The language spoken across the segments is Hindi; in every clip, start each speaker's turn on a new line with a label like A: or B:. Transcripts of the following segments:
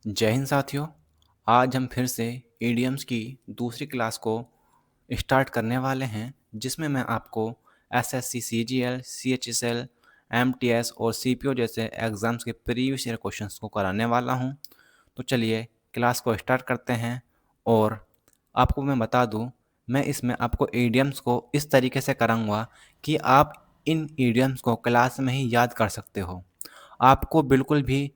A: जय हिंद साथियों। आज हम फिर से ईडियम्स की दूसरी क्लास को स्टार्ट करने वाले हैं, जिसमें मैं आपको एसएससी, सीजीएल, सीएचएसएल, एमटीएस और सीपीओ जैसे एग्ज़ाम्स के प्रीवियस ईयर क्वेश्चंस को कराने वाला हूं। तो चलिए क्लास को स्टार्ट करते हैं। और आपको मैं बता दूं, मैं इसमें आपको ईडियम्स को इस तरीके से कराऊंगा कि आप इन ईडियम्स को क्लास में ही याद कर सकते हो। आपको बिल्कुल भी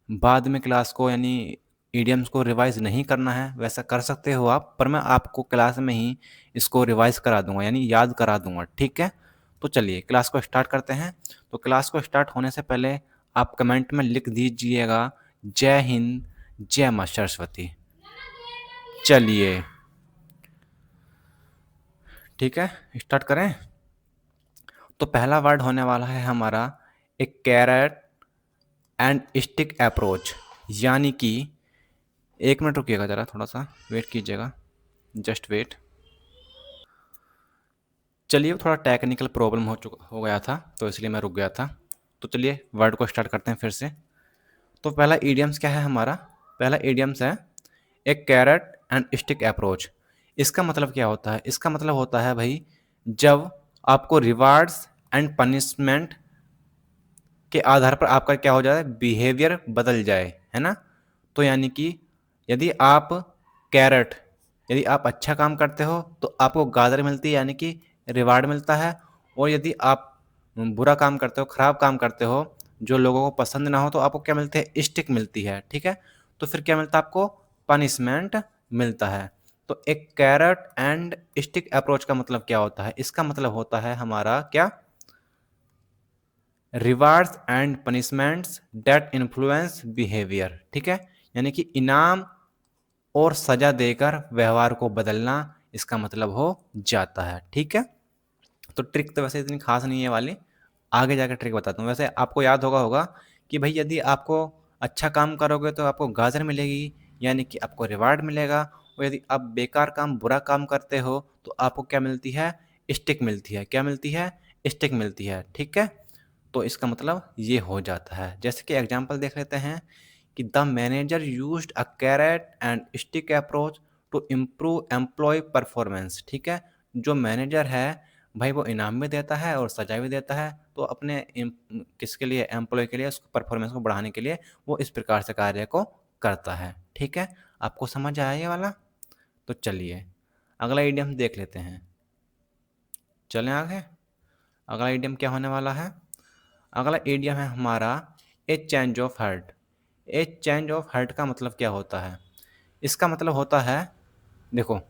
A: बाद में क्लास को यानी ईडियम्स को रिवाइज नहीं करना है। वैसा कर सकते हो आप, पर मैं आपको क्लास में ही इसको रिवाइज करा दूंगा यानी याद करा दूंगा। ठीक है, तो चलिए क्लास को स्टार्ट करते हैं। तो क्लास को स्टार्ट होने से पहले आप कमेंट में लिख दीजिएगा जय हिंद, जय माँ सरस्वती। चलिए ठीक है, स्टार्ट करें। तो पहला वर्ड होने वाला है हमारा एक कैरेट एंड स्टिक अप्रोच, यानी कि एक मिनट रुकिएगा, ज़रा थोड़ा सा वेट कीजिएगा, जस्ट वेट। चलिए थोड़ा टेक्निकल प्रॉब्लम हो गया था, तो इसलिए मैं रुक गया था। तो चलिए वर्ड को स्टार्ट करते हैं फिर से। तो पहला ईडियम्स क्या है हमारा? पहला ईडियम्स है एक कैरेट एंड स्टिक अप्रोच। इसका मतलब क्या होता है? इसका मतलब होता है भाई, जब आपको रिवार्ड्स एंड पनिशमेंट के आधार पर आपका क्या हो जाए, बिहेवियर बदल जाए, है ना। तो यानी कि यदि आप कैरेट, यदि आप अच्छा काम करते हो तो आपको गाजर मिलती है, यानी कि रिवार्ड मिलता है। और यदि आप बुरा काम करते हो, खराब काम करते हो, जो लोगों को पसंद ना हो, तो आपको क्या मिलती है, स्टिक मिलती है। ठीक है, तो फिर क्या मिलता है आपको, पनिशमेंट मिलता है। तो एक कैरेट एंड स्टिक अप्रोच का मतलब क्या होता है? इसका मतलब होता है हमारा क्या, rewards and punishments that influence behaviour. ठीक है, यानी कि इनाम और सजा देकर व्यवहार को बदलना, इसका मतलब हो जाता है। ठीक है, तो ट्रिक तो वैसे इतनी खास नहीं है वाली, आगे जाकर ट्रिक बताता हूँ। वैसे आपको याद होगा कि भाई यदि आपको अच्छा काम करोगे तो आपको गाजर मिलेगी, यानी कि आपको रिवार्ड मिलेगा। और यदि आप बेकार काम, बुरा काम करते हो, तो आपको क्या मिलती है, स्टिक मिलती है। क्या मिलती है, स्टिक मिलती है। ठीक है, तो इसका मतलब ये हो जाता है। जैसे कि एग्जांपल देख लेते हैं कि the manager used a carrot and stick approach to improve employee performance. ठीक है, जो मैनेजर है भाई, वो इनाम भी देता है और सजा भी देता है। तो अपने किसके लिए, एम्प्लॉय के लिए, उसको परफॉर्मेंस को बढ़ाने के लिए वो इस प्रकार से कार्य को करता है। ठीक है, आपको समझ आया ये वाला? तो चलिए अगला इडियम देख लेते हैं। चलें आगे। अगला इडियम क्या होने वाला है? अगला इडियम है हमारा ए change of heart. A change of heart का मतलब क्या होता है? इसका मतलब होता है, देखो,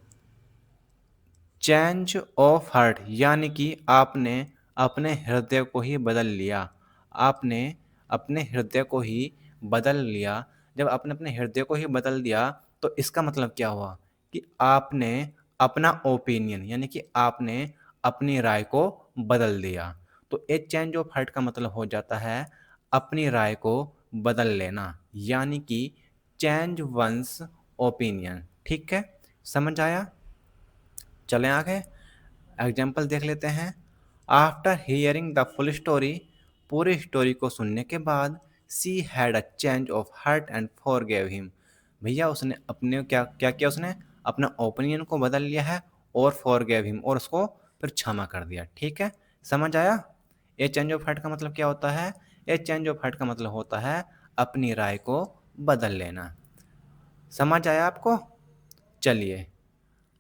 A: चेंज ऑफ हार्ट यानी कि आपने अपने हृदय को ही बदल लिया। आपने अपने हृदय को ही बदल लिया। जब आपने अपने हृदय को ही बदल दिया, तो इसका मतलब क्या हुआ कि आपने अपना ओपिनियन, यानी कि आपने अपनी राय को बदल दिया। तो ए चेंज ऑफ हार्ट का मतलब हो जाता है अपनी राय को बदल लेना, यानी कि चेंज वंस ओपिनियन। ठीक है, समझ आया? चलें आगे, एग्जाम्पल देख लेते हैं। After hearing the full story, पूरी स्टोरी को सुनने के बाद, she had a change of heart and forgave him. भैया उसने अपने क्या क्या किया, उसने अपना ओपिनियन को बदल लिया है और फॉरगेव हिम, और उसको फिर क्षमा कर दिया। ठीक है, समझ आया? ये चेंज ऑफ हार्ट का मतलब क्या होता है? ये चेंज ऑफ हार्ट का मतलब होता है अपनी राय को बदल लेना। समझ आया आपको? चलिए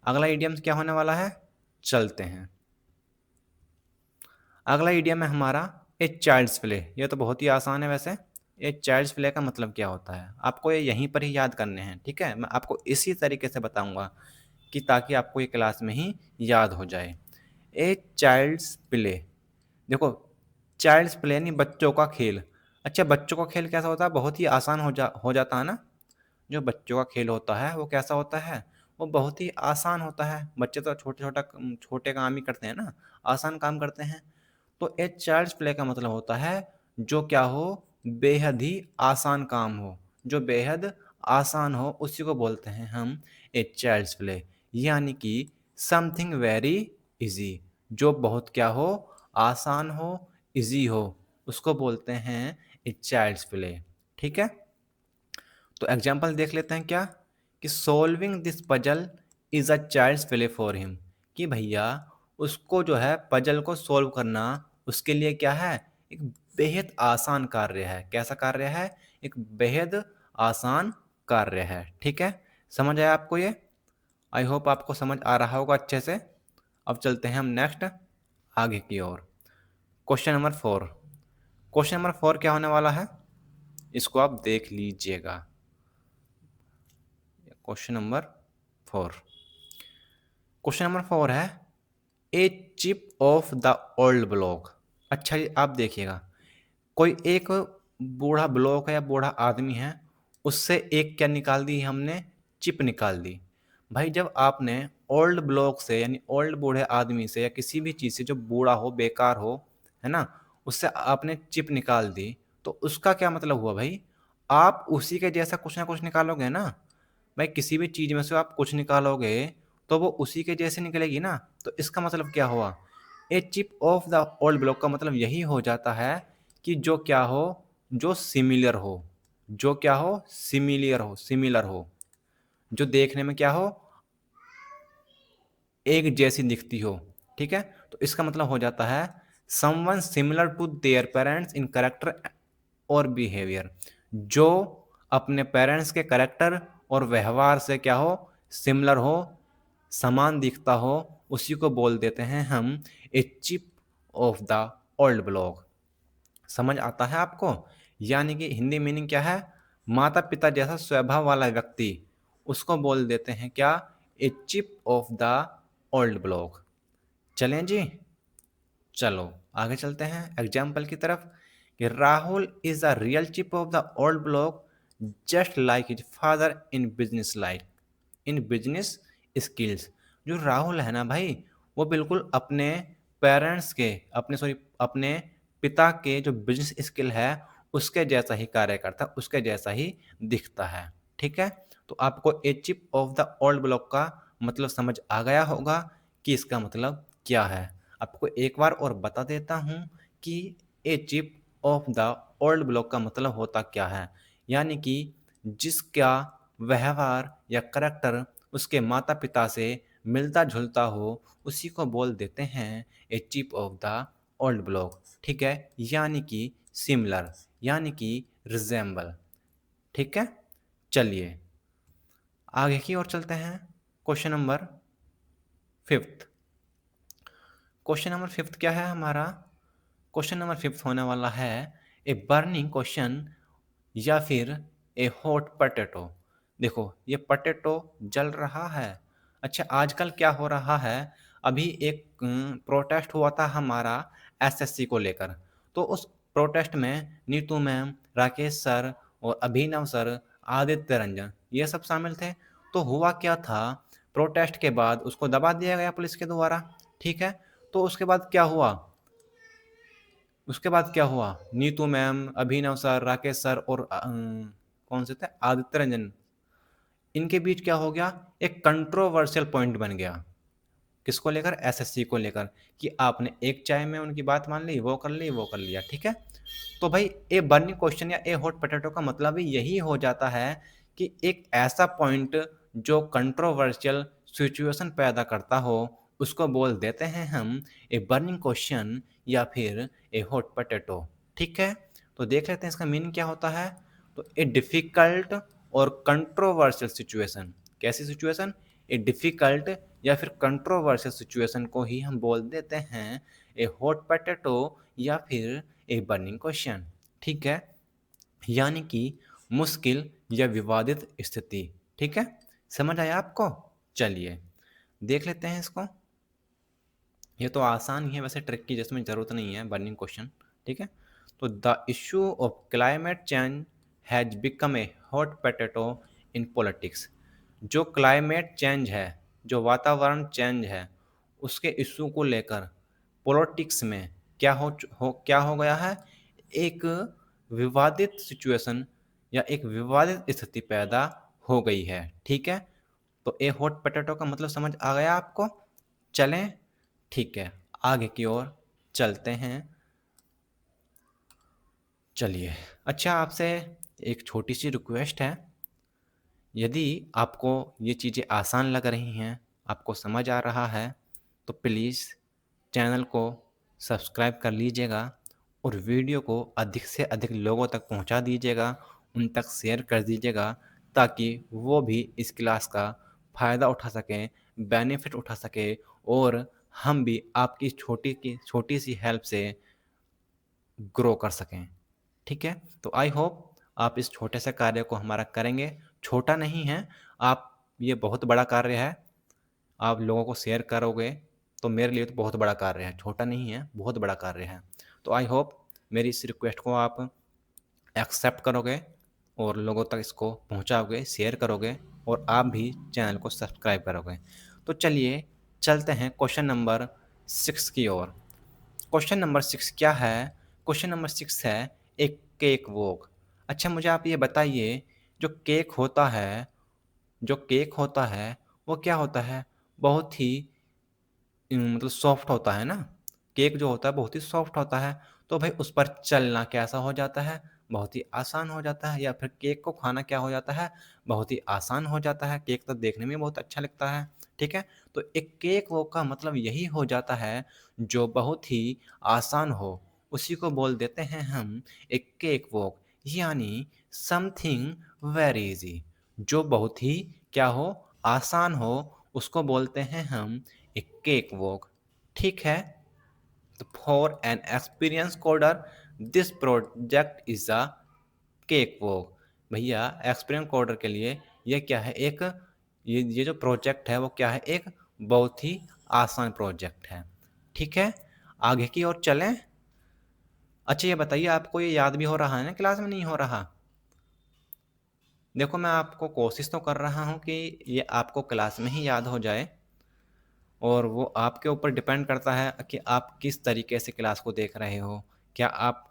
A: अगला इडियम्स क्या होने वाला है, चलते हैं। अगला इडियम है हमारा ए चाइल्ड्स प्ले। ये तो बहुत ही आसान है वैसे। ए चाइल्ड्स प्ले का मतलब क्या होता है, आपको ये यहीं पर ही याद करने हैं। ठीक है, मैं आपको इसी तरीके से बताऊंगा कि ताकि आपको ये क्लास में ही याद हो जाए। ए चाइल्ड्स प्ले, देखो, चाइल्ड्स प्ले नहीं, बच्चों का खेल। अच्छा, बच्चों का खेल कैसा होता है? बहुत ही आसान हो जाता है ना। जो बच्चों का खेल होता है वो कैसा होता है, वो बहुत ही आसान होता है। बच्चे तो छोटे काम ही करते हैं ना, आसान काम करते हैं। तो ए चाइल्ड्स प्ले का मतलब होता है जो क्या हो, बेहद ही आसान काम हो। जो बेहद आसान हो उसी को बोलते हैं हम ए चाइल्ड्स प्ले, यानी कि समथिंग वेरी इजी। जो बहुत क्या हो, आसान हो, इजी हो, उसको बोलते हैं ए चाइल्ड्स प्ले। ठीक है, तो एग्जाम्पल देख लेते हैं क्या, कि solving this puzzle is a child's play for him, कि भैया उसको जो है पजल को सॉल्व करना उसके लिए क्या है, एक बेहद आसान कार्य है। कैसा कार्य है, एक बेहद आसान कार्य है। ठीक है, समझ आया आपको ये? आई होप आपको समझ आ रहा होगा अच्छे से। अब चलते हैं हम नेक्स्ट आगे की ओर। Question number 4। क्वेश्चन नंबर 4 क्या होने वाला है, इसको आप देख लीजिएगा। क्वेश्चन नंबर 4, क्वेश्चन नंबर 4 है a chip off the old block. अच्छा जी, आप देखिएगा, कोई एक बूढ़ा ब्लॉक है या बूढ़ा आदमी है, उससे एक क्या निकाल दी हमने, चिप निकाल दी। भाई जब आपने ओल्ड ब्लॉक से यानी ओल्ड बूढ़े आदमी से या किसी भी चीज़ से जो बूढ़ा हो बेकार हो, है ना, उससे आपने चिप निकाल दी, तो उसका क्या मतलब हुआ भाई, आप उसी के जैसा कुछ ना कुछ निकालोगे ना। भाई किसी भी चीज़ में से आप कुछ निकालोगे तो वो उसी के जैसे निकलेगी ना। तो इसका मतलब क्या हुआ, a chip off the old block का मतलब यही हो जाता है कि जो क्या हो, जो सिमिलर हो, जो क्या हो, सिमिलर हो, जो देखने में क्या हो, एक जैसी दिखती हो। ठीक है, तो इसका मतलब हो जाता है someone similar to their parents in character और बिहेवियर, जो अपने पेरेंट्स के करेक्टर और व्यवहार से क्या हो, सिमिलर हो, समान दिखता हो, उसी को बोल देते हैं हम a chip off the old block. समझ आता है आपको? यानी कि हिंदी मीनिंग क्या है, माता पिता जैसा स्वभाव वाला व्यक्ति, उसको बोल देते हैं क्या, a chip off the old block. चलें जी, चलो आगे चलते हैं एग्जाम्पल की तरफ, कि Rahul is the real chip off the old block just like his father in business life, in business skills. जो राहुल है ना भाई, वो बिल्कुल अपने पेरेंट्स के, अपने पिता के जो बिजनेस स्किल है उसके जैसा ही कार्य करता है, उसके जैसा ही दिखता है। ठीक है, तो आपको a chip off the old block का मतलब समझ आ गया होगा कि इसका मतलब क्या है। आपको एक बार और बता देता हूँ कि a chip off the old block का मतलब होता क्या है, यानी कि जिसका व्यवहार या करैक्टर उसके माता पिता से मिलता जुलता हो, उसी को बोल देते हैं a chip off the old block. ठीक है, यानी कि सिमिलर, यानी कि रिजेंबल। ठीक है, चलिए आगे की ओर चलते हैं। Question number 5। क्वेश्चन नंबर 5 क्या है हमारा, क्वेश्चन नंबर 5 होने वाला है ए बर्निंग क्वेश्चन या फिर ए हॉट पोटैटो। देखो ये पोटैटो जल रहा है। अच्छा आजकल क्या हो रहा है, अभी एक प्रोटेस्ट हुआ था हमारा एसएससी को लेकर, तो उस प्रोटेस्ट में नीतू मैम, राकेश सर और अभिनव सर, आदित्य रंजन, ये सब शामिल थे। तो हुआ क्या था, प्रोटेस्ट के बाद उसको दबा दिया गया पुलिस के द्वारा। ठीक है, तो उसके बाद क्या हुआ, उसके बाद क्या हुआ, नीतू मैम, अभिनव सर, राकेश सर और कौन से थे, आदित्य रंजन, इनके बीच क्या हो गया, एक कंट्रोवर्शियल पॉइंट बन गया। किसको लेकर, एसएससी को लेकर, कि आपने एक चाय में उनकी बात मान ली, वो कर ली, वो कर लिया। ठीक है, तो भाई ए बर्निंग क्वेश्चन या ए हॉट पोटैटो का मतलब ही यही हो जाता है कि एक ऐसा पॉइंट जो कंट्रोवर्शियल सिचुएशन पैदा करता हो, उसको बोल देते हैं हम ए बर्निंग क्वेश्चन या फिर ए हॉट पोटैटो। ठीक है, तो देख लेते हैं इसका मीनिंग क्या होता है। तो ए डिफिकल्ट और कंट्रोवर्शियल सिचुएशन, कैसी सिचुएशन, ए डिफिकल्ट या फिर कंट्रोवर्शियल सिचुएशन को ही हम बोल देते हैं ए हॉट पोटैटो या फिर ए बर्निंग क्वेश्चन। ठीक है, यानी कि मुश्किल या विवादित स्थिति। ठीक है, समझ आया आपको? चलिए देख लेते हैं इसको। ये तो आसान ही है वैसे, ट्रिक की जिसमें ज़रूरत नहीं है, बर्निंग क्वेश्चन। ठीक है, तो the issue of climate change has become a hot potato in politics. जो क्लाइमेट चेंज है, जो वातावरण चेंज है, उसके इशू को लेकर पॉलिटिक्स में क्या हो गया है, एक विवादित सिचुएशन या एक विवादित स्थिति पैदा हो गई है। ठीक है, तो ए हॉट पोटैटो का मतलब समझ आ गया आपको? चलें, ठीक है, आगे की ओर चलते हैं। चलिए, अच्छा आपसे एक छोटी सी रिक्वेस्ट है यदि आपको ये चीज़ें आसान लग रही हैं, आपको समझ आ रहा है, तो प्लीज़ चैनल को सब्सक्राइब कर लीजिएगा और वीडियो को अधिक से अधिक लोगों तक पहुंचा दीजिएगा, उन तक शेयर कर दीजिएगा ताकि वो भी इस क्लास का फ़ायदा उठा सकें, बेनिफिट उठा सकें और हम भी आपकी छोटी सी हेल्प से ग्रो कर सकें। ठीक है? तो आई होप आप इस छोटे से कार्य को हमारा करेंगे। छोटा नहीं है, आप ये बहुत बड़ा कार्य है। आप लोगों को शेयर करोगे, तो मेरे लिए तो बहुत बड़ा कार्य है। छोटा नहीं है, बहुत बड़ा कार्य है। तो आई होप मेरी इस रिक्वेस्ट को आप एक्सेप्ट करोगे और लोगों तक इसको पहुँचाओगे, शेयर करोगे और आप भी चैनल को सब्सक्राइब करोगे। तो चलिए चलते हैं क्वेश्चन नंबर 6 की ओर। क्वेश्चन नंबर 6 क्या है? क्वेश्चन नंबर 6 है एक केक वॉक। अच्छा मुझे आप ये बताइए जो केक होता है जो केक होता है वो क्या होता है? बहुत ही मतलब सॉफ्ट होता है ना? केक जो होता है बहुत ही सॉफ्ट होता है, तो भाई उस पर चलना कैसा हो जाता है? बहुत ही आसान हो जाता है या फिर केक को खाना क्या हो जाता है? बहुत ही आसान हो जाता है। केक तो देखने में बहुत अच्छा लगता है, ठीक है? तो एक केक वॉक का मतलब यही हो जाता है जो बहुत ही आसान हो, उसी को बोल देते हैं हम एक केक वॉक यानी समथिंग वेरी ईज़ी जो बहुत ही क्या हो? आसान हो, उसको बोलते हैं हम a cakewalk ठीक है तो for an experienced coder this project is a cakewalk भैया एक्सपीरियंस कोडर के लिए ये क्या है एक ये जो प्रोजेक्ट है वो क्या है एक बहुत ही आसान प्रोजेक्ट है ठीक है आगे की ओर चलें अच्छा ये बताइए आपको ये याद भी हो रहा है ना क्लास में नहीं हो रहा देखो मैं आपको कोशिश तो कर रहा हूँ कि ये आपको क्लास में ही याद हो जाए और वो आपके ऊपर डिपेंड करता है कि आप किस तरीके से क्लास को देख रहे हो। क्या आप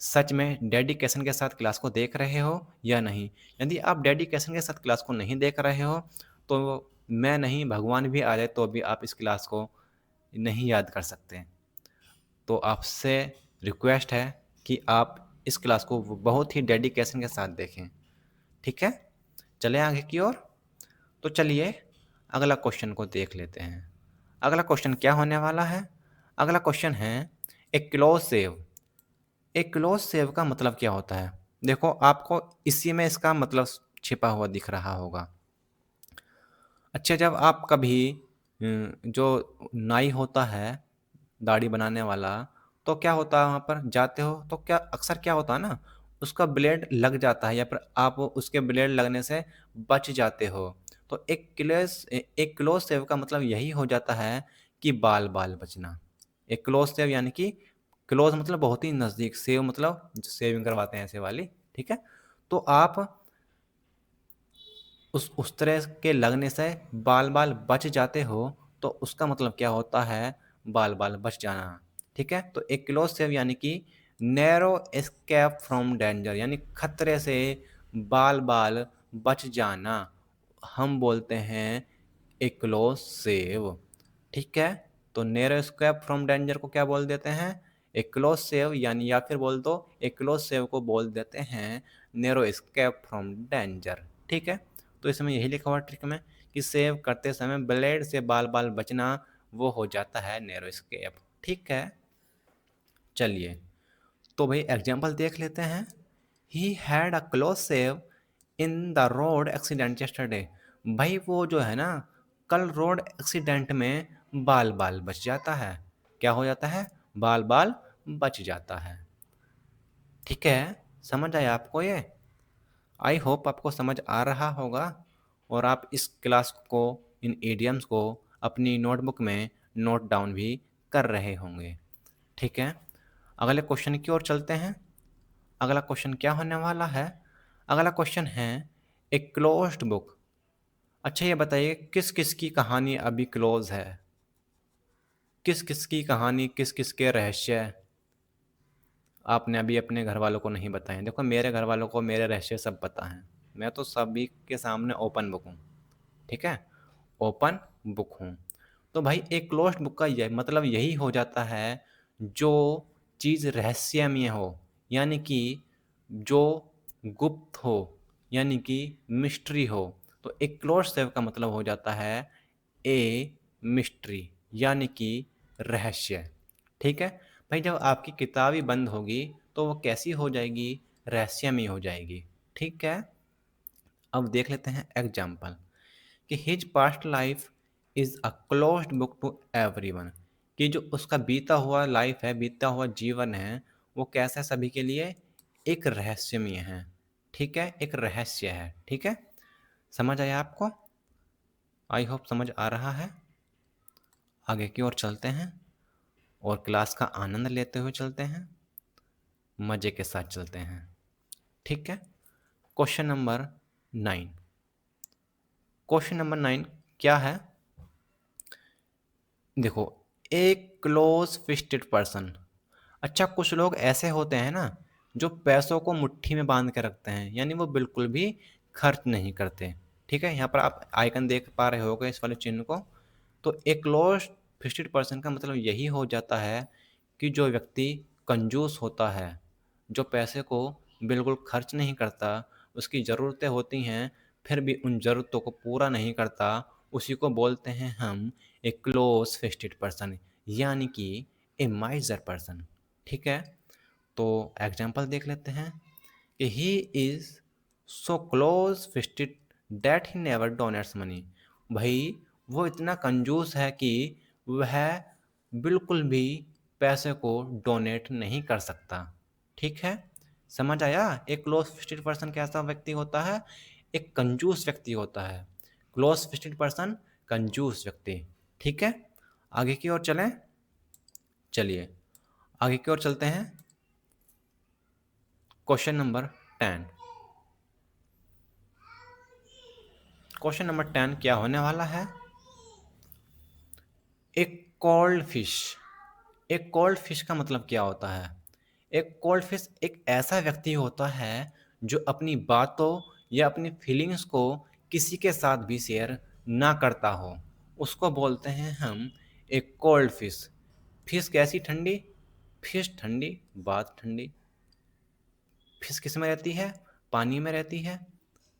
A: सच में डेडिकेशन के साथ क्लास को देख रहे हो या नहीं? यदि आप डेडिकेशन के साथ क्लास को नहीं देख रहे हो, तो मैं नहीं भगवान भी आ जाए तो भी आप इस क्लास को नहीं याद कर सकते। तो आपसे रिक्वेस्ट है कि आप इस क्लास को बहुत ही डेडिकेशन के साथ देखें। ठीक है? चलें आगे की ओर? तो चलिए अगला क्वेश्चन को देख लेते हैं। अगला क्वेश्चन क्या होने वाला है? अगला क्वेश्चन है ए क्लोज सेव। ए क्लोज सेव का मतलब क्या होता है? देखो आपको इसी में इसका मतलब छिपा हुआ दिख रहा होगा। अच्छा जब आप कभी जो नाई होता है दाढ़ी बनाने वाला तो क्या होता है वहाँ पर जाते हो तो क्या अक्सर क्या होता है ना उसका ब्लेड लग जाता है या फिर आप उसके ब्लेड लगने से बच जाते हो तो एक क्लोज सेव का मतलब यही हो जाता है कि बाल बाल बचना एक क्लोज सेव यानी कि क्लोज मतलब बहुत ही नज़दीक सेव मतलब जो सेविंग करवाते हैं ऐसे वाली ठीक है तो आप उस तरह के लगने से बाल बाल बच जाते हो तो उसका मतलब क्या होता है बाल बाल बच जाना ठीक है तो एक क्लोज सेव यानी कि नैरो एस्केप फ्रॉम डेंजर यानी खतरे से बाल बाल बच जाना हम बोलते हैं एक क्लोज सेव ठीक है तो नैरो एस्केप फ्रॉम डेंजर को क्या बोल देते हैं एक क्लोज सेव यानी या फिर बोल दो एक क्लोज सेव को बोल देते हैं नैरो एस्केप फ्रॉम डेंजर ठीक है तो इसमें यही लिखा हुआ ट्रिक में कि सेव करते समय ब्लेड से बाल बाल बचना वो हो जाता है नैरो एस्केप ठीक है चलिए तो भाई एग्जांपल देख लेते हैं he had a close save in the road accident yesterday भाई वो जो है ना कल रोड एक्सीडेंट में बाल बाल बच जाता है क्या हो जाता है बाल बाल बच जाता है ठीक है समझ आया आपको ये आई होप आपको समझ आ रहा होगा और आप इस क्लास को इन इडियम्स को अपनी नोटबुक में नोट डाउन भी कर रहे होंगे ठीक है अगले क्वेश्चन की ओर चलते हैं अगला क्वेश्चन क्या होने वाला है अगला क्वेश्चन है एक क्लोज्ड बुक अच्छा ये बताइए किस किस की कहानी अभी क्लोज है किस किस की कहानी किस किस के रहस्य आपने अभी अपने घर वालों को नहीं बताए देखो मेरे घर वालों को मेरे रहस्य सब पता हैं मैं तो सभी के सामने ओपन बुक हूँ ठीक है ओपन बुक हूँ तो भाई एक क्लोज्ड बुक का यह मतलब यही हो जाता है जो चीज़ रहस्यमय हो यानी कि जो गुप्त हो यानी कि मिस्ट्री हो। तो ए क्लोज सेव का मतलब हो जाता है ए मिस्ट्री, यानी कि रहस्य। ठीक है भाई, जब आपकी किताब ही बंद होगी तो वो कैसी हो जाएगी? रहस्यमयी हो जाएगी। ठीक है, अब देख लेते हैं एग्जाम्पल कि his past life is a closed book to everyone, कि जो उसका बीता हुआ लाइफ है, बीता हुआ जीवन है, वो कैसा है सभी के लिए? एक रहस्यमय है। ठीक है, एक रहस्य है। ठीक है, समझ आया आपको? आई होप समझ आ रहा है। आगे की ओर चलते हैं और क्लास का आनंद लेते हुए चलते हैं, मजे के साथ चलते हैं। ठीक है, क्वेश्चन नंबर 9। क्वेश्चन नंबर 9 क्या है? देखो, एक क्लोज फिस्टेड पर्सन। अच्छा, कुछ लोग ऐसे होते हैं ना जो पैसों को मुट्ठी में बांध के रखते हैं, यानी वो बिल्कुल भी खर्च नहीं करते। ठीक है, यहाँ पर आप आइकन देख पा रहे होगे इस वाले चिन्ह को। तो एक क्लोज फिस्टेड पर्सन का मतलब यही हो जाता है कि जो व्यक्ति कंजूस होता है, जो पैसे को बिल्कुल खर्च नहीं करता, उसकी ज़रूरतें होती हैं फिर भी उन ज़रूरतों को पूरा नहीं करता, उसी को बोलते हैं हम एक क्लोज फिस्टेड पर्सन, यानी कि ए माइजर पर्सन। ठीक है, तो एग्जाम्पल देख लेते हैं कि he is so close fisted that he never donates money. भाई, वो इतना कंजूस है कि वह बिल्कुल भी पैसे को डोनेट नहीं कर सकता। ठीक है, समझ आया? एक क्लोज फिस्टेड पर्सन कैसा व्यक्ति होता है? एक कंजूस व्यक्ति होता है। क्लोज फिस्टेड पर्सन, कंजूस व्यक्ति। ठीक है, आगे की ओर चलें। चलिए आगे की ओर चलते हैं। Question number 10। क्वेश्चन नंबर 10 क्या होने वाला है? एक कोल्ड फिश। एक कोल्ड फिश का मतलब क्या होता है? एक कोल्ड फिश एक ऐसा व्यक्ति होता है जो अपनी बातों या अपनी फीलिंग्स को किसी के साथ भी शेयर ना करता हो, उसको बोलते हैं हम एक कोल्ड फिश। फिश कैसी? ठंडी। फिश ठंडी, बात ठंडी। फिश किस में रहती है? पानी में रहती है।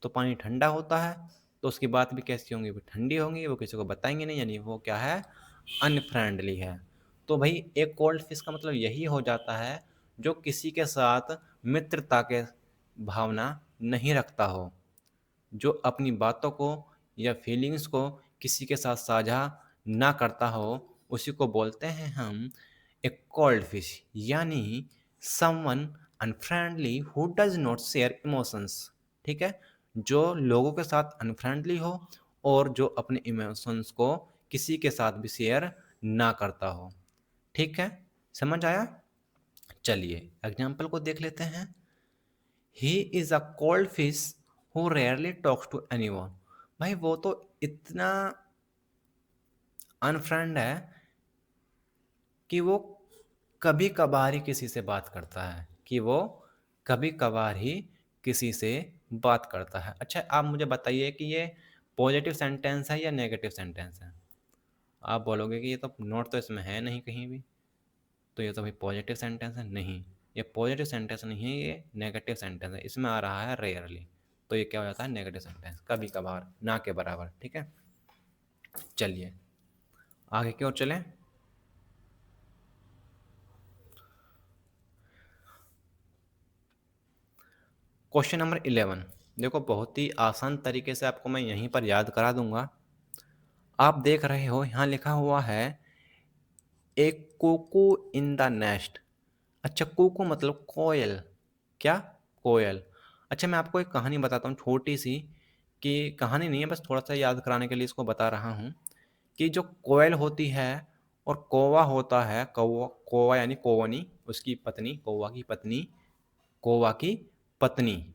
A: तो पानी ठंडा होता है, तो उसकी बात भी कैसी होंगी? वो ठंडी होंगी, वो किसी को बताएंगे नहीं, यानी वो क्या है? अनफ्रेंडली है। तो भाई, एक कोल्ड फिश का मतलब यही हो जाता है जो किसी के साथ मित्रता के भावना नहीं रखता हो, जो अपनी बातों को या फीलिंग्स को किसी के साथ साझा ना करता हो, उसी को बोलते हैं हम एक कोल्ड फिश, यानी someone unfriendly who does not share emotions. ठीक है, जो लोगों के साथ अनफ्रेंडली हो और जो अपने इमोशंस को किसी के साथ भी शेयर ना करता हो। ठीक है, समझ आया? चलिए एग्जाम्पल को देख लेते हैं। He is a cold fish who rarely talks to anyone. भाई, वो तो इतना अनफ्रेंड है कि वो कभी कभार ही किसी से बात करता है, कि वो कभी कभार ही किसी से बात करता है। अच्छा, आप मुझे बताइए कि ये पॉजिटिव सेंटेंस है या नेगेटिव सेंटेंस है? आप बोलोगे कि ये तो नोट तो इसमें है नहीं कहीं भी, तो ये तो भाई पॉजिटिव सेंटेंस है। नहीं, ये पॉजिटिव सेंटेंस नहीं है, ये नेगेटिव सेंटेंस है। इसमें आ रहा है रेयरली, तो ये क्या हो जाता है? नेगेटिव सेंटेंस, कभी कभार, ना के बराबर। ठीक है, चलिए आगे की ओर चलें। Question number 11। देखो, बहुत ही आसान तरीके से आपको मैं यहीं पर याद करा दूंगा। आप देख रहे हो यहाँ लिखा हुआ है एक कुकू इन द नेस्ट। अच्छा, कुकू मतलब कोयल। क्या? कोयल। अच्छा, मैं आपको एक कहानी बताता हूँ छोटी सी, कि कहानी नहीं है, बस थोड़ा सा याद कराने के लिए इसको बता रहा हूँ कि जो कोयल होती है और कौवा होता है, कौवा कौवा यानी कौवनी, उसकी पत्नी, कौवा की पत्नी, कौवा की पत्नी,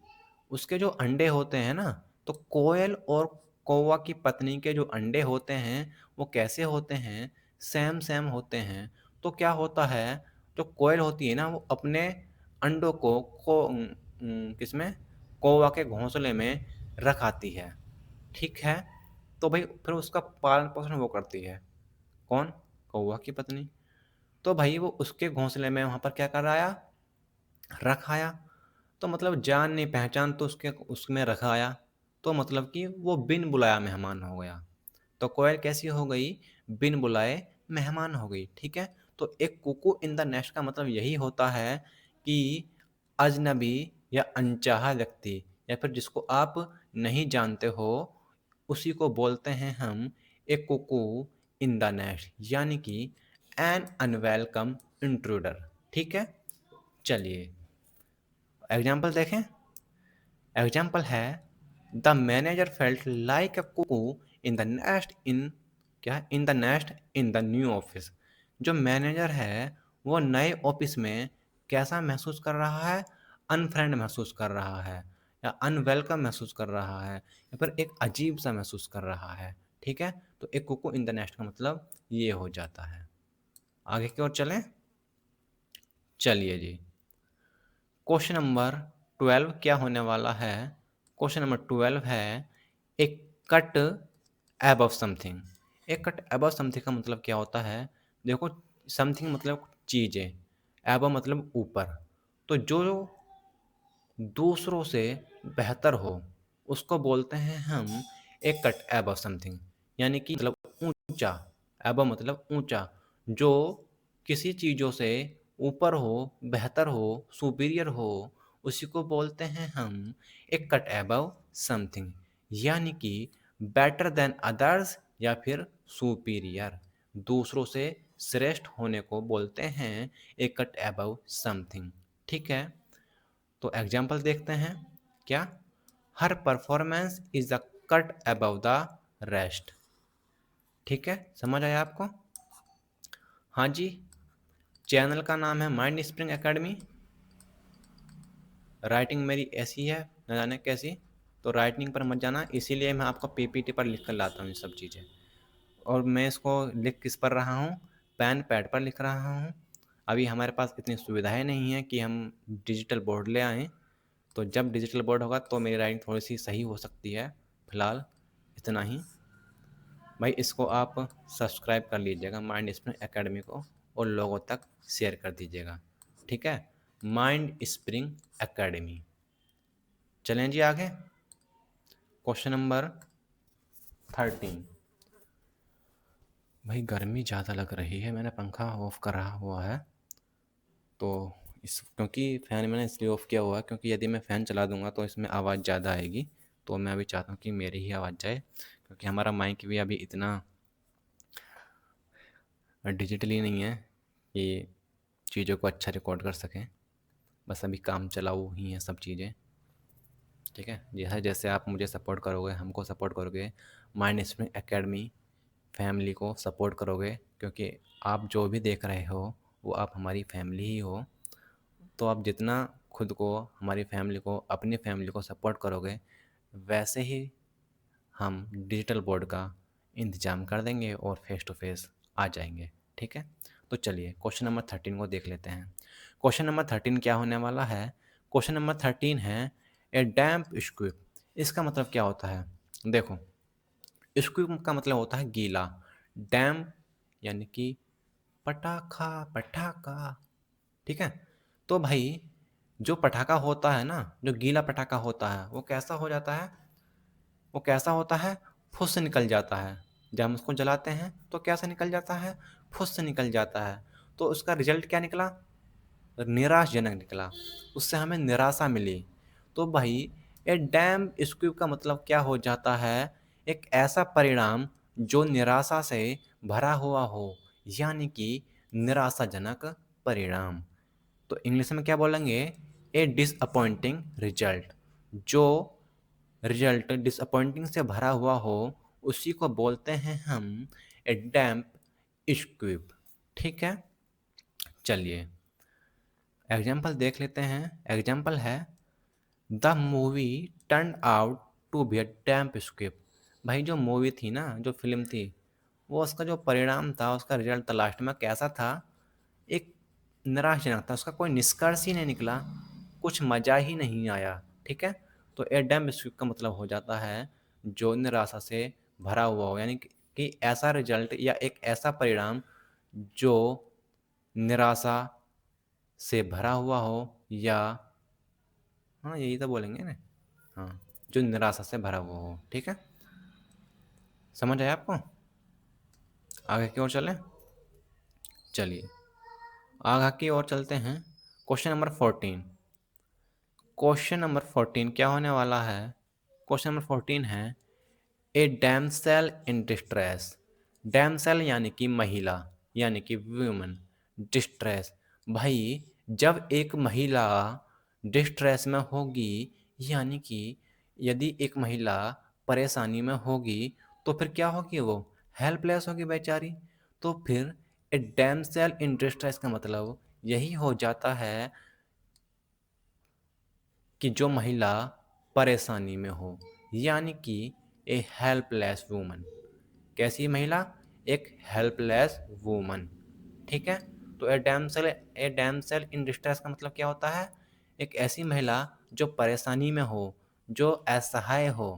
A: उसके जो अंडे होते हैं ना, तो कोयल और कौवा की पत्नी के जो अंडे होते हैं वो कैसे होते हैं? सेम सेम होते हैं। तो क्या होता है, जो कोयल होती है ना, वो अपने अंडों को किसमें? कौवा के घोंसले में रख आती है। ठीक है, तो भाई फिर उसका पालन पोषण वो करती है। कौन? कौवा की पत्नी। तो भाई वो उसके घोंसले में वहाँ पर क्या कर आया? रख आया। तो मतलब जान नहीं पहचान तो उसके उसमें रखा आया, तो मतलब कि वो बिन बुलाया मेहमान हो गया। तो कोयल कैसी हो गई? बिन बुलाए मेहमान हो गई। ठीक है, तो एक कुकू इन द नेस्ट का मतलब यही होता है कि अजनबी या अनचाहा व्यक्ति या फिर जिसको आप नहीं जानते हो, उसी को बोलते हैं हम एक कुकू इन द नेस्ट, यानी कि एन अनवेलकम इंट्रूडर। ठीक है, चलिए एग्जाम्पल देखें। एग्जाम्पल है the manager felt like a cuckoo in the nest in क्या in the nest in the new office. जो मैनेजर है वो नए ऑफिस में कैसा महसूस कर रहा है? अनफ्रेंड महसूस कर रहा है, या अनवेलकम महसूस कर रहा है, या फिर एक अजीब सा महसूस कर रहा है। ठीक है, तो एक कुकू इन द नेस्ट का मतलब ये हो जाता है। आगे की ओर चलें। चलिए जी, क्वेश्चन नंबर 12 क्या होने वाला है? क्वेश्चन नंबर 12 है एक कट एबव समथिंग। एक कट एबव समथिंग का मतलब क्या होता है? देखो, समथिंग मतलब चीज़ें, एबव मतलब ऊपर। तो जो दूसरों से बेहतर हो उसको बोलते हैं हम एक कट एबव समथिंग, यानी कि मतलब ऊंचा। एबव मतलब ऊंचा, जो किसी चीज़ों से ऊपर हो, बेहतर हो, सुपीरियर हो, उसी को बोलते हैं हम एक कट एबव समथिंग, यानी कि बेटर देन अदर्स या फिर सुपीरियर। दूसरों से श्रेष्ठ होने को बोलते हैं एक कट एबव समथिंग। ठीक है, तो एग्जाम्पल देखते हैं। क्या? हर performance is a cut above the rest. ठीक है, समझ आया आपको? हाँ जी, चैनल का नाम है माइंड स्प्रिंग एकेडमी। राइटिंग मेरी ऐसी है, न जाने कैसी। तो राइटिंग पर मत जाना, इसीलिए मैं आपको पीपीटी पर लिख कर लाता हूँ ये सब चीज़ें। और मैं इसको लिख किस पर रहा हूँ? पेन पैड पर लिख रहा हूँ। अभी हमारे पास इतनी सुविधाएं नहीं हैं कि हम डिजिटल बोर्ड ले आएँ। तो जब डिजिटल बोर्ड होगा तो मेरी राइटिंग थोड़ी सी सही हो सकती है। फिलहाल इतना ही। भाई इसको आप सब्सक्राइब कर लीजिएगा माइंड स्प्रिंग एकेडमी को, और लोगों तक शेयर कर दीजिएगा। ठीक है, माइंड स्प्रिंग एकेडमी। चलें जी आगे। Question number 13। भाई गर्मी ज़्यादा लग रही है, मैंने पंखा ऑफ करा हुआ है। तो इस क्योंकि फ़ैन मैंने इसलिए ऑफ़ किया हुआ है क्योंकि यदि मैं फ़ैन चला दूंगा तो इसमें आवाज़ ज़्यादा आएगी। तो मैं अभी चाहता हूँ कि मेरी ही आवाज़ जाए, क्योंकि हमारा माइक भी अभी इतना डिजिटली नहीं है कि चीज़ों को अच्छा रिकॉर्ड कर सकें। बस अभी काम चलाऊ ही हैं सब चीज़ें। ठीक है, जैसे जैसे आप मुझे सपोर्ट करोगे, हमको सपोर्ट करोगे, माइंड स्प्रिंग एकेडमी फैमिली को सपोर्ट करोगे, क्योंकि आप जो भी देख रहे हो वो आप हमारी फैमिली ही हो। तो आप जितना खुद को, हमारी फैमिली को, अपनी फैमिली को सपोर्ट करोगे, वैसे ही हम डिजिटल बोर्ड का इंतज़ाम कर देंगे और फेस टू फेस आ जाएंगे। ठीक है, तो चलिए क्वेश्चन नंबर 13 को देख लेते हैं। क्वेश्चन नंबर 13 क्या होने वाला है? क्वेश्चन नंबर 13 है ए डैम्प स्क्विप। इसका मतलब क्या होता है? देखो, स्क्विप का मतलब होता है गीला। डैम्प यानी कि पटाखा, पटाखा। ठीक है, तो भाई जो पटाखा होता है ना, जो गीला पटाखा होता है, वो कैसा हो जाता है? वो कैसा होता है? फुस से निकल जाता है। जब हम उसको जलाते हैं तो कैसा निकल जाता है? फुस से निकल जाता है। तो उसका रिजल्ट क्या निकला? निराशजनक निकला। उससे हमें निराशा मिली। तो भाई ए डैम स्क्विब का मतलब क्या हो जाता है? एक ऐसा परिणाम जो निराशा से भरा हुआ हो, यानी कि निराशाजनक परिणाम। तो इंग्लिश में क्या बोलेंगे? ए डिसअपॉइंटिंग रिजल्ट। जो रिजल्ट डिसअपॉइंटिंग से भरा हुआ हो, उसी को बोलते हैं हम ए डैम्प स्क्विब। ठीक है, चलिए एग्जाम्पल देख लेते हैं। एग्जाम्पल है the movie turn out to be a damp squib. भाई जो मूवी थी ना, जो फिल्म थी, वो उसका जो परिणाम था, उसका रिजल्ट था लास्ट में कैसा था? एक निराशजनक था। उसका कोई निष्कर्ष ही नहीं निकला, कुछ मज़ा ही नहीं आया। ठीक है, तो ए डैम्प स्क्विब का मतलब हो जाता है जो निराशा से भरा हुआ हो, यानी कि ऐसा रिजल्ट या एक ऐसा परिणाम जो निराशा से भरा हुआ हो, या हाँ यही तो बोलेंगे ना। हाँ, जो निराशा से भरा हुआ हो। ठीक है, समझ आया आपको? आगे की ओर चलें। चलिए आगे की ओर चलते हैं। Question number 14। क्वेश्चन नंबर 14 क्या होने वाला है? क्वेश्चन नंबर 14 है ए डैमसेल इन डिस्ट्रेस। डैमसेल यानी कि महिला, यानी कि वुमन। डिस्ट्रेस, भाई जब एक महिला डिस्ट्रेस में होगी, यानी कि यदि एक महिला परेशानी में होगी, तो फिर क्या होगी? वो हेल्पलेस होगी बेचारी। तो फिर ए डैमसेल इन डिस्ट्रेस का मतलब यही हो जाता है कि जो महिला परेशानी में हो, यानी कि ए हेल्पलेस वूमन। कैसी महिला? एक हेल्पलेस वूमन। ठीक है, तो ए डैमसेल इन डिस्ट्रेस का मतलब क्या होता है? एक ऐसी महिला जो परेशानी में हो, जो असहाय हो,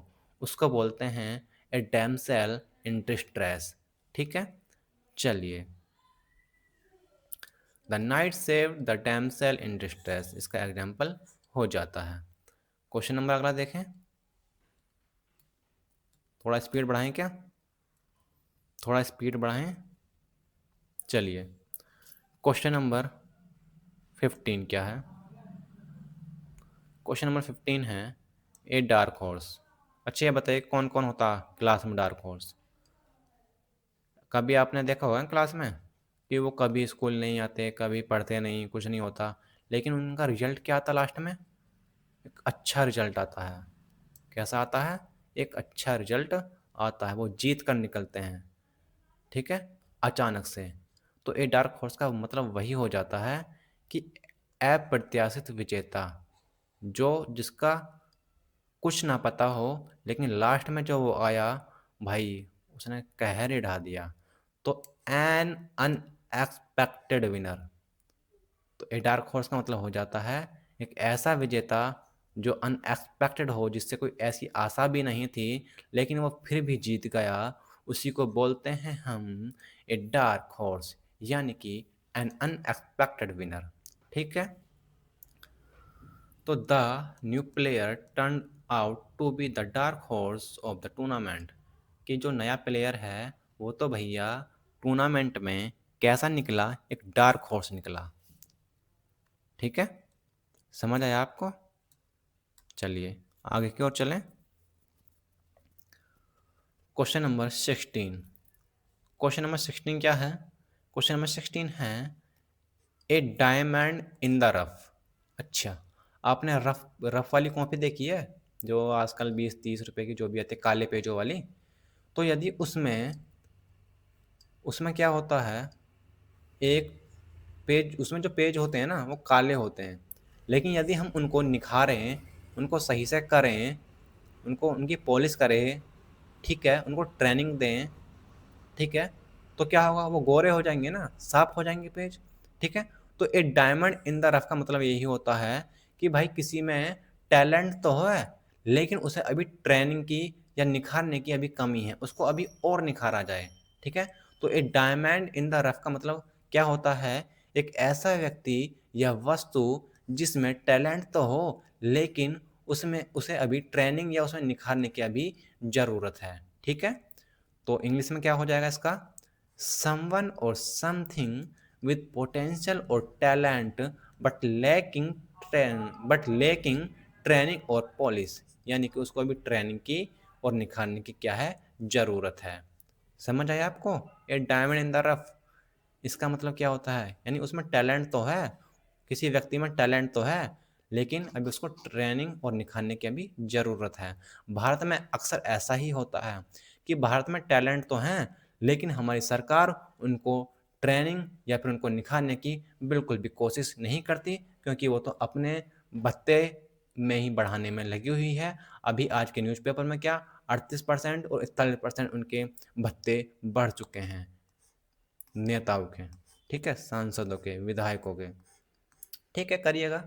A: उसको बोलते हैं ए डैमसेल इन डिस्ट्रेस। ठीक है, चलिए। The knight save the damsel in distress इसका एग्जाम्पल हो जाता है। क्वेश्चन नंबर अगला देखें। थोड़ा स्पीड बढ़ाएं क्या? थोड़ा स्पीड बढ़ाएं। चलिए क्वेश्चन नंबर 15 क्या है? क्वेश्चन नंबर 15 है ए डार्क हॉर्स। अच्छा ये बताइए कौन कौन होता क्लास में डार्क हॉर्स? कभी आपने देखा होगा क्लास में कि वो कभी स्कूल नहीं आते, कभी पढ़ते नहीं, कुछ नहीं होता, लेकिन उनका रिजल्ट क्या आता लास्ट में? एक अच्छा रिजल्ट आता है। कैसा आता है? एक अच्छा रिजल्ट आता है, वो जीत कर निकलते हैं। ठीक है, अचानक से। तो ए डार्क हॉर्स का मतलब वही हो जाता है कि अप्रत्याशित विजेता, जो जिसका कुछ ना पता हो, लेकिन लास्ट में जो वो आया, भाई उसने कहर ही ढा दिया। तो एन अनएक्सपेक्टेड विनर। तो ए डार्क हॉर्स का मतलब हो जाता है एक ऐसा विजेता जो अनएक्सपेक्टेड हो, जिससे कोई ऐसी आशा भी नहीं थी, लेकिन वो फिर भी जीत गया। उसी को बोलते हैं हम ए डार्क हॉर्स, यानी कि एन अनएक्सपेक्टेड विनर। ठीक है, तो the new player turn out to be the dark horse of the tournament. कि जो नया प्लेयर है वो तो भैया टूर्नामेंट में कैसा निकला? एक डार्क हॉर्स निकला। ठीक है, समझ आया आपको? चलिए आगे की ओर चलें। Question number 16। क्वेश्चन नंबर 16 क्या है? क्वेश्चन नंबर 16 है ए डायमंड इन द रफ। अच्छा, आपने रफ रफ वाली कॉपी देखी है जो आजकल 20-30 रुपए की जो भी आती है, काले पेजों वाली? तो यदि उसमें उसमें क्या होता है, एक पेज, उसमें जो पेज होते हैं ना वो काले होते हैं, लेकिन यदि हम उनको निखारें, उनको सही से करें, उनको उनकी पॉलिश करें, ठीक है, उनको ट्रेनिंग दें, ठीक है, तो क्या होगा? वो गोरे हो जाएंगे ना, साफ हो जाएंगे पेज। ठीक है, तो ए डायमंड इन द रफ का मतलब यही होता है कि भाई किसी में टैलेंट तो है, लेकिन उसे अभी ट्रेनिंग की या निखारने की अभी कमी है, उसको अभी और निखारा जाए। ठीक है, तो ए डायमंड इन द रफ का मतलब क्या होता है? एक ऐसा व्यक्ति या वस्तु जिसमें टैलेंट तो हो, लेकिन उसमें उसे अभी ट्रेनिंग या उसमें निखारने की अभी ज़रूरत है। ठीक है, तो इंग्लिश में क्या हो जाएगा इसका? समवन और समथिंग विथ पोटेंशियल और talent but lacking but lacking training और पॉलिश, यानी कि उसको अभी ट्रेनिंग की और निखारने की क्या है? ज़रूरत है। समझ आया आपको? ये डायमंड इन द रफ इसका मतलब क्या होता है? यानी उसमें टैलेंट तो है, किसी व्यक्ति में टैलेंट तो है, लेकिन अभी उसको ट्रेनिंग और निखारने की अभी ज़रूरत है। भारत में अक्सर ऐसा ही होता है कि भारत में टैलेंट तो हैं, लेकिन हमारी सरकार उनको ट्रेनिंग या फिर उनको निखारने की बिल्कुल भी कोशिश नहीं करती, क्योंकि वो तो अपने भत्ते में ही बढ़ाने में लगी हुई है। अभी आज के न्यूज़पेपर में क्या 38% और 41% उनके भत्ते बढ़ चुके हैं नेताओं के। ठीक है, सांसदों के, विधायकों के। ठीक है, करिएगा,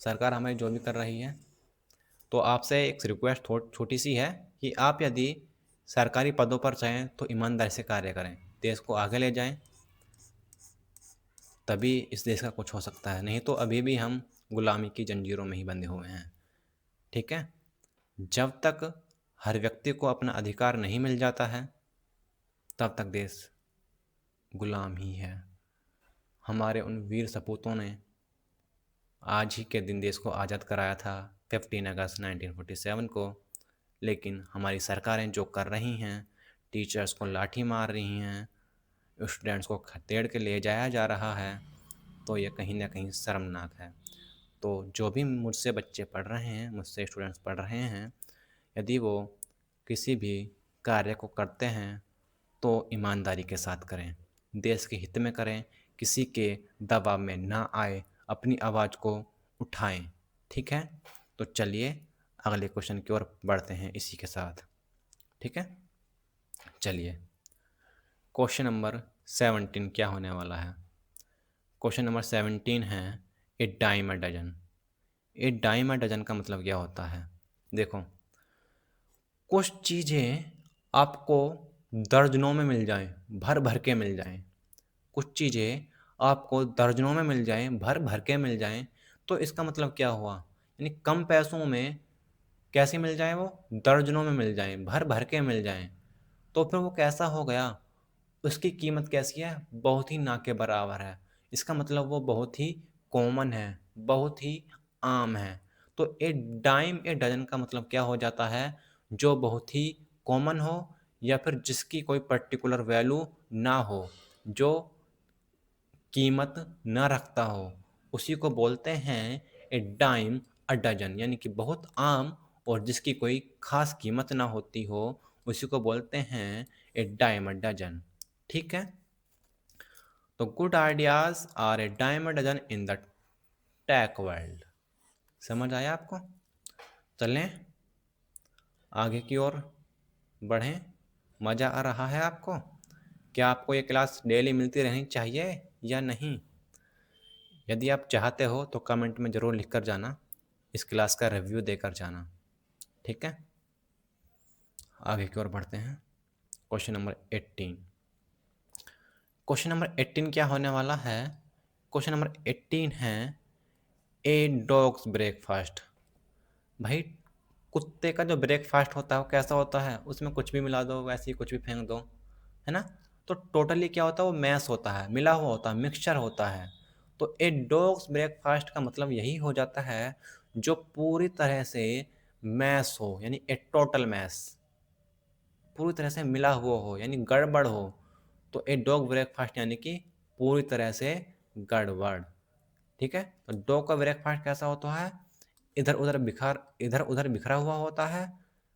A: सरकार हमारी जो भी कर रही है। तो आपसे एक रिक्वेस्ट छोटी सी है कि आप यदि सरकारी पदों पर चाहें तो ईमानदारी से कार्य करें, देश को आगे ले जाएं, तभी इस देश का कुछ हो सकता है। नहीं तो अभी भी हम गुलामी की जंजीरों में ही बंधे हुए हैं। ठीक है, जब तक हर व्यक्ति को अपना अधिकार नहीं मिल जाता है तब तक देश गुलाम ही है। हमारे उन वीर सपूतों ने आज ही के दिन देश को आज़ाद कराया था 15 अगस्त 1947 को, लेकिन हमारी सरकारें जो कर रही हैं, टीचर्स को लाठी मार रही हैं, स्टूडेंट्स को खदेड़ के ले जाया जा रहा है, तो ये कहीं ना कहीं शर्मनाक है। तो जो भी मुझसे बच्चे पढ़ रहे हैं, मुझसे स्टूडेंट्स पढ़ रहे हैं, यदि वो किसी भी कार्य को करते हैं तो ईमानदारी के साथ करें, देश के हित में करें, किसी के दबाव में ना आए, अपनी आवाज़ को उठाएं। ठीक है, तो चलिए अगले क्वेश्चन की ओर बढ़ते हैं इसी के साथ। ठीक है, चलिए क्वेश्चन नंबर 17 क्या होने वाला है। क्वेश्चन नंबर 17 है a dime a dozen. A dime a dozen का मतलब क्या होता है? देखो, कुछ चीज़ें आपको दर्जनों में मिल जाएं, भर भर के मिल जाएं। कुछ चीज़ें आपको दर्जनों में मिल जाएं, भर भर के मिल जाएं, तो इसका मतलब क्या हुआ? यानी कम पैसों में कैसे मिल जाएं? वो दर्जनों में मिल जाएं, भर भर के मिल जाएं, तो फिर वो कैसा हो गया? उसकी कीमत कैसी है? बहुत ही ना के बराबर है। इसका मतलब वो बहुत ही कॉमन है, बहुत ही आम है। तो ए डाइम ए डजन का मतलब क्या हो जाता है? जो बहुत ही कॉमन हो या फिर जिसकी कोई पर्टिकुलर वैल्यू ना हो, जो कीमत न रखता हो, उसी को बोलते हैं ए डाइम अ डजन। यानी कि बहुत आम और जिसकी कोई खास कीमत ना होती हो, उसी को बोलते हैं ए डाइम अ डजन। ठीक है, तो good ideas are a dime a dozen in the tech world. समझ आया आपको? चलें आगे की ओर बढ़ें। मज़ा आ रहा है आपको? क्या आपको ये क्लास डेली मिलती रहनी चाहिए या नहीं? यदि आप चाहते हो तो कमेंट में ज़रूर लिख कर जाना, इस क्लास का रिव्यू देकर जाना। ठीक है, आगे की ओर बढ़ते हैं। Question number 18। क्वेश्चन नंबर 18 क्या होने वाला है? क्वेश्चन नंबर 18 है ए डॉग्स ब्रेकफास्ट। भाई, कुत्ते का जो ब्रेकफास्ट होता है वो कैसा होता है? उसमें कुछ भी मिला दो, वैसे ही कुछ भी फेंक दो, है ना? तो टोटली क्या होता है? वो मैश होता है, मिला हुआ होता है, मिक्सचर होता है। तो ए डॉग्स ब्रेकफास्ट का मतलब यही हो जाता है जो पूरी तरह से मैश हो, यानी ए टोटल मैश, पूरी तरह से मिला हुआ हो, यानी गड़बड़ हो। तो ए डॉग ब्रेकफास्ट यानी कि पूरी तरह से गड़बड़। ठीक है, तो डॉग का ब्रेकफास्ट कैसा होता है? इधर उधर बिखरा हुआ होता है,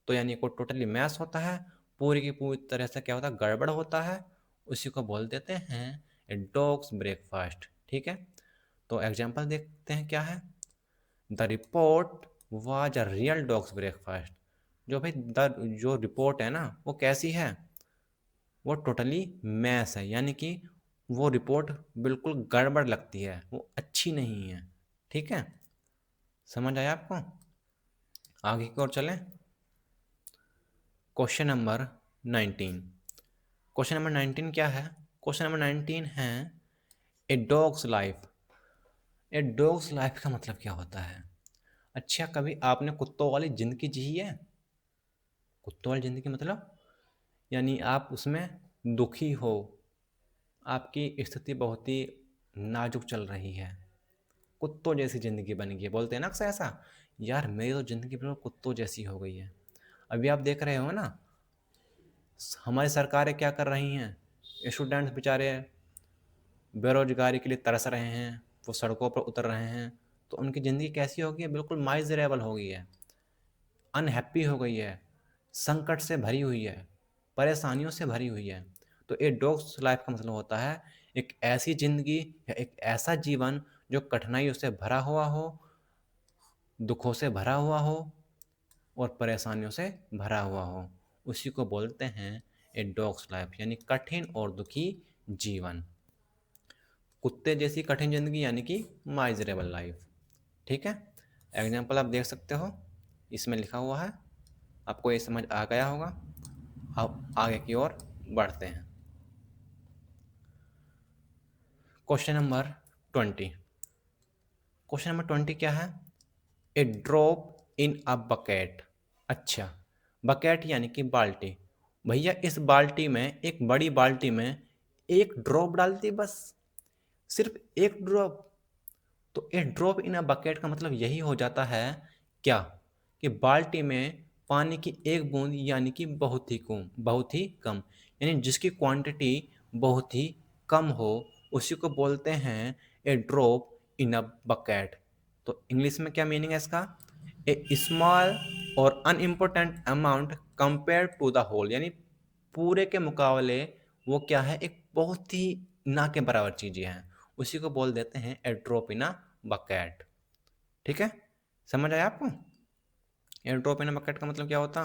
A: तो यानी को टोटली मैश होता है, पूरी की पूरी तरह से क्या होता है? गड़बड़ होता है। उसी को बोल देते हैं ए डॉग्स ब्रेकफास्ट। ठीक है, तो एग्जाम्पल देखते हैं क्या है। The report was a real dogs breakfast. जो भाई जो रिपोर्ट है ना, वो कैसी है? वो टोटली मैस है, यानी कि वो रिपोर्ट बिल्कुल गड़बड़ लगती है, वो अच्छी नहीं है। ठीक है, समझ आया आपको? आगे की ओर चलें। Question number 19। क्वेश्चन नंबर 19 क्या है? क्वेश्चन नंबर 19 है ए डॉग्स लाइफ। ए डॉग्स लाइफ का मतलब क्या होता है? अच्छा, कभी आपने कुत्तों वाली जिंदगी जी है? कुत्तों वाली जिंदगी मतलब यानी आप उसमें दुखी हो, आपकी स्थिति बहुत ही नाजुक चल रही है, कुत्तों जैसी ज़िंदगी बन गई है। बोलते हैं ना अक्सर ऐसा, यार मेरी तो ज़िंदगी बिल्कुल कुत्तों जैसी हो गई है। अभी आप देख रहे हो ना, हमारी सरकारें क्या कर रही हैं? स्टूडेंट्स बेचारे बेरोजगारी के लिए तरस रहे हैं, वो सड़कों पर उतर रहे हैं, तो उनकी ज़िंदगी कैसी हो गई है? बिल्कुल माइजरेबल हो गई है, अनहैप्पी हो गई है, संकट से भरी हुई है, परेशानियों से भरी हुई है। तो ए डॉग्स लाइफ का मतलब होता है एक ऐसी ज़िंदगी या एक ऐसा जीवन जो कठिनाइयों से भरा हुआ हो, दुखों से भरा हुआ हो और परेशानियों से भरा हुआ हो। उसी को बोलते हैं ए डॉग्स लाइफ, यानी कठिन और दुखी जीवन। कुत्ते जैसी कठिन ज़िंदगी यानी कि माइजरेबल लाइफ। ठीक है, एग्जाम्पल आप देख सकते हो, इसमें लिखा हुआ है, आपको ये समझ आ गया होगा। अब आगे की ओर बढ़ते हैं। Question number 20। क्वेश्चन नंबर 20 क्या है? ए ड्रॉप इन अ बकेट। अच्छा, बकेट यानी कि बाल्टी। भैया इस बाल्टी में, एक बड़ी बाल्टी में एक ड्रॉप डालती बस, सिर्फ एक ड्रॉप। तो ए ड्रॉप इन अ बकेट का मतलब यही हो जाता है क्या, कि बाल्टी में पानी की एक बूंद यानी कि बहुत ही कम, यानी जिसकी क्वांटिटी बहुत ही कम हो, उसी को बोलते हैं a drop in a bucket. तो इंग्लिश में क्या मीनिंग है इसका? ए स्मॉल और unimportant amount compare to the whole, यानी पूरे के मुकाबले वो क्या है, एक बहुत ही ना के बराबर चीजें हैं, उसी को बोल देते हैं a drop in a bucket. ठीक है, समझ आया आपको? ए ड्रॉप इन अ बकेट का मतलब क्या होता?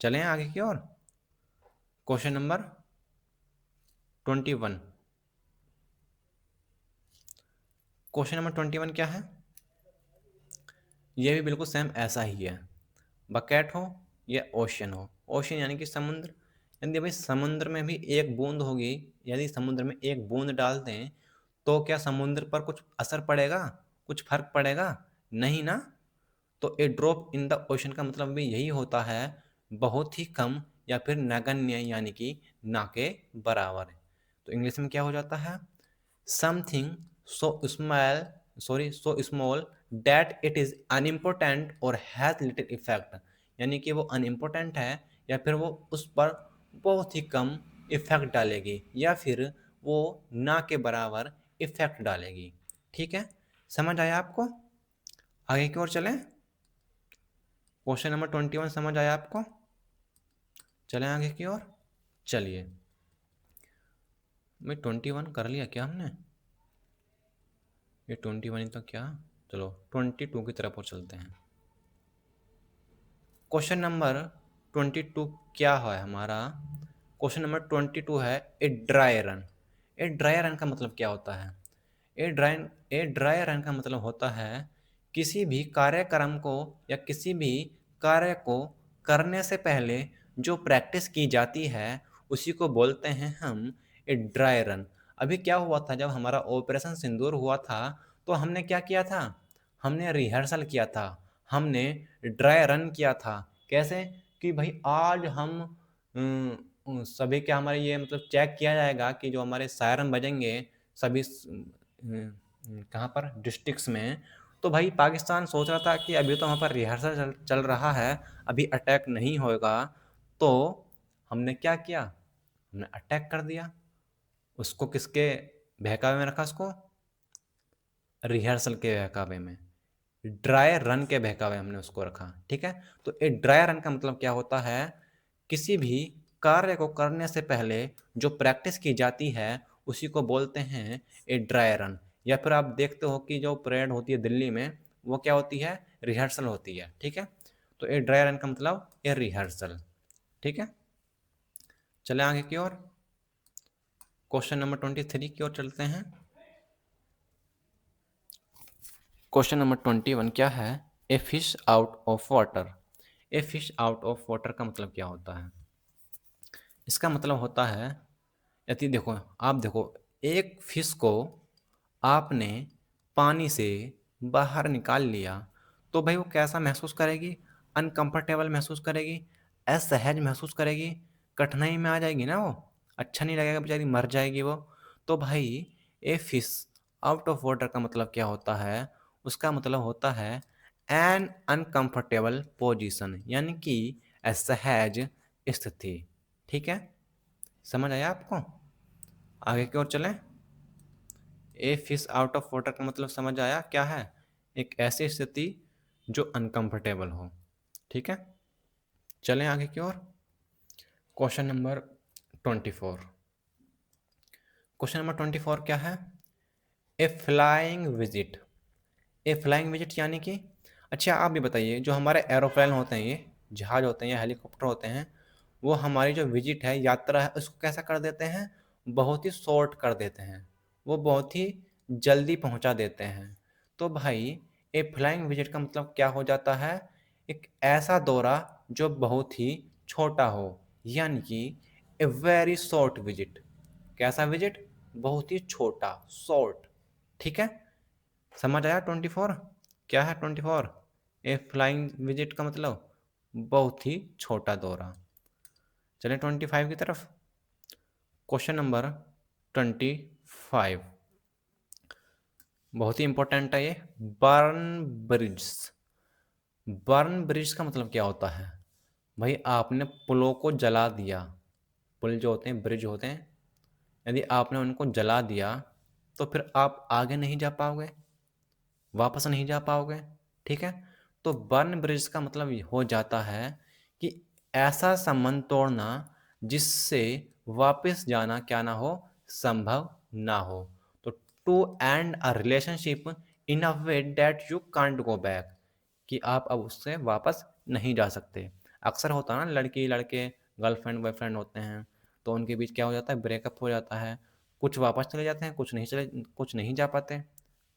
A: चलें आगे की ओर। Question number 21। क्वेश्चन नंबर 21 क्या है? ये भी बिल्कुल सेम ऐसा ही है। बकेट हो या ओशन हो, ओशन यानी कि समुद्र, यदि भाई समुद्र में भी एक बूंद होगी, यदि समुद्र में एक बूंद डाल दें तो क्या समुद्र पर कुछ असर पड़ेगा, कुछ फर्क पड़ेगा? नहीं ना। तो ए ड्रॉप इन द ओशन का मतलब भी यही होता है, बहुत ही कम या फिर नगण्य, यानी कि ना के बराबर। तो इंग्लिश में क्या हो जाता है? Something so small, so small that it is unimportant or has little effect, यानी कि वो अनइम्पोर्टेंट है या फिर वो उस पर बहुत ही कम इफेक्ट डालेगी या फिर वो ना के बराबर इफेक्ट डालेगी। ठीक है, समझ आया आपको? आगे की ओर चलें। क्वेश्चन नंबर 21 समझ आया आपको? चलें आगे की ओर। चलिए, मैं 21 कर लिया क्या हमने? ये 21 ही तो क्या, चलो 22 की तरफ और चलते हैं। क्वेश्चन नंबर 22 क्या है हमारा? क्वेश्चन नंबर 22 है a dry run. A dry run का मतलब क्या होता है? ए ड्राई रन का मतलब होता है किसी भी कार्यक्रम को या किसी भी कार्य को करने से पहले जो प्रैक्टिस की जाती है, उसी को बोलते हैं हम ए ड्राई रन। अभी क्या हुआ था, जब हमारा ऑपरेशन सिंदूर हुआ था तो हमने क्या किया था? हमने रिहर्सल किया था, हमने ड्राई रन किया था। कैसे? कि भाई आज हम सभी के हमारे ये मतलब चेक किया जाएगा कि जो हमारे सायरन बजेंगे सभी कहाँ पर, डिस्ट्रिक्ट्स में। तो भाई पाकिस्तान सोच रहा था कि अभी तो वहाँ पर रिहर्सल चल रहा है, अभी अटैक नहीं होगा। तो हमने क्या किया? हमने अटैक कर दिया। उसको किसके बहकावे में रखा? उसको रिहर्सल के बहकावे में, ड्राई रन के बहकावे हमने उसको रखा। ठीक है, तो ए ड्राई रन का मतलब क्या होता है? किसी भी कार्य को करने से पहले जो प्रैक्टिस की जाती है, उसी को बोलते हैं ए ड्राई रन। या फिर आप देखते हो कि जो परेड होती है दिल्ली में, वो क्या होती है? रिहर्सल होती है। ठीक है, तो ए ड्राई रन का मतलब ए रिहर्सल। ठीक है, चले आगे की ओर। क्वेश्चन नंबर 23 की ओर चलते हैं। क्वेश्चन नंबर 21 क्या है? A fish out of water. A fish out of water का मतलब क्या होता है? इसका मतलब होता है, यदि देखो, आप देखो, एक फिश को आपने पानी से बाहर निकाल लिया, तो भाई वो कैसा महसूस करेगी? अनकंफर्टेबल महसूस करेगी, असहज महसूस करेगी, कठिनाई में आ जाएगी ना वो, अच्छा नहीं लगेगा, बेचारी मर जाएगी वो। तो भाई a fish out of water का मतलब क्या होता है? उसका मतलब होता है एन अनकंफर्टेबल पोजीशन, यानी कि असहज स्थिति। ठीक है, समझ आया आपको? आगे की ओर चलें। A fish out of water का मतलब समझ आया क्या है? एक ऐसी स्थिति जो अनकंफर्टेबल हो। ठीक है, चलें आगे की ओर। Question number 24। क्वेश्चन नंबर 24 क्या है? A flying visit. A flying visit यानी कि, अच्छा आप भी बताइए, जो हमारे एरोप्लेन होते हैं, ये जहाज होते हैं या हेलीकॉप्टर होते हैं, वो हमारी जो विजिट है, यात्रा है, उसको कैसा कर देते हैं? बहुत ही शॉर्ट कर देते हैं, वो बहुत ही जल्दी पहुंचा देते हैं। तो भाई ए फ्लाइंग विजिट का मतलब क्या हो जाता है? एक ऐसा दौरा जो बहुत ही छोटा हो, यानी कि ए वेरी शॉर्ट विजिट। कैसा विजिट? बहुत ही छोटा, शॉर्ट। ठीक है, समझ आया 24? क्या है 24? ए फ्लाइंग विजिट का मतलब बहुत ही छोटा दौरा। चलें 25 की तरफ। क्वेश्चन नंबर 25 बहुत ही इंपॉर्टेंट है ये। Burn bridge. बर्न ब्रिज का मतलब क्या होता है? भाई आपने पुलों को जला दिया। पुल जो होते हैं, ब्रिज होते हैं, यदि आपने उनको जला दिया तो फिर आप आगे नहीं जा पाओगे, वापस नहीं जा पाओगे। ठीक है, तो बर्न ब्रिज का मतलब ये हो जाता है कि ऐसा संबंध तोड़ना जिससे वापस जाना क्या ना हो, संभव ना हो। तो to end a relationship in a way that you can't go back, कि आप अब उससे वापस नहीं जा सकते। अक्सर होता है ना, लड़की लड़के गर्लफ्रेंड बॉयफ्रेंड होते हैं तो उनके बीच क्या हो जाता है, ब्रेकअप हो जाता है। कुछ वापस चले जाते हैं, कुछ नहीं जा पाते,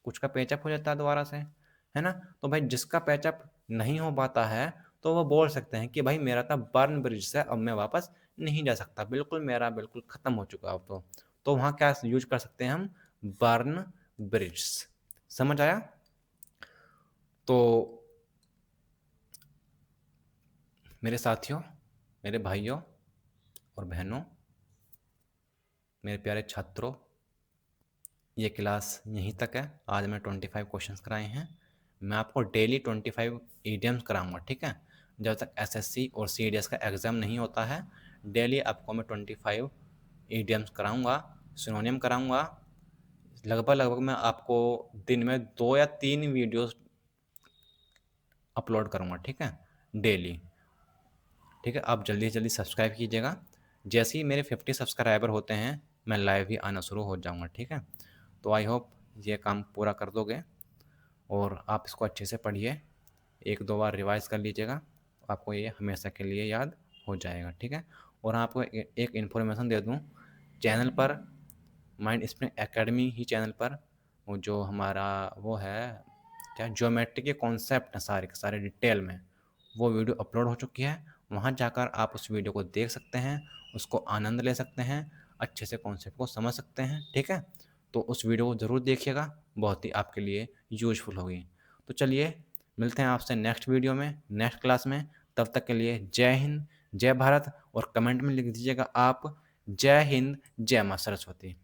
A: कुछ का पैचअप हो जाता है दोबारा से, है ना। तो भाई जिसका पैचअप नहीं हो पाता है तो वो बोल सकते हैं कि भाई मेरा तो बर्न ब्रिज से अब मैं वापस नहीं जा सकता, बिल्कुल मेरा बिल्कुल ख़त्म हो चुका अब तो वहाँ क्या यूज कर सकते हैं हम, बर्न ब्रिज। समझ आया? तो मेरे साथियों, मेरे भाइयों और बहनों, मेरे प्यारे छात्रों, ये क्लास यहीं तक है। आज मैं 25 क्वेश्चंस कराए हैं। मैं आपको डेली 25 ईडियम्स कराऊंगा, ठीक है। जब तक एसएससी और सीडीएस का एग्ज़ाम नहीं होता है, डेली आपको मैं 25 ईडियम्स कराऊंगा, सिनोनियम कराऊंगा। लगभग लगभग मैं आपको दिन में 2 या 3 वीडियोस अपलोड करूंगा, ठीक है, डेली। ठीक है, आप जल्दी से जल्दी सब्सक्राइब कीजिएगा। जैसे ही मेरे 50 सब्सक्राइबर होते हैं मैं लाइव ही आना शुरू हो जाऊंगा, ठीक है। तो आई होप ये काम पूरा कर दोगे और आप इसको अच्छे से पढ़िए, एक दो बार रिवाइज कर लीजिएगा, आपको ये हमेशा के लिए याद हो जाएगा, ठीक है। और आपको एक इन्फॉर्मेशन दे दूँ, चैनल पर, माइंड स्प्रिंग एकेडमी ही चैनल पर, वो जो हमारा वो है क्या, ज्योमेट्री के कॉन्सेप्ट हैं सारे के सारे डिटेल में, वो वीडियो अपलोड हो चुकी है। वहाँ जाकर आप उस वीडियो को देख सकते हैं, उसको आनंद ले सकते हैं, अच्छे से कॉन्सेप्ट को समझ सकते हैं, ठीक है। तो उस वीडियो को ज़रूर देखिएगा, बहुत ही आपके लिए यूजफुल होगी। तो चलिए मिलते हैं आपसे नेक्स्ट वीडियो में, नेक्स्ट क्लास में। तब तक के लिए जय हिंद, जय भारत, और कमेंट में लिख दीजिएगा आप जय हिंद, जय माँ सरस्वती।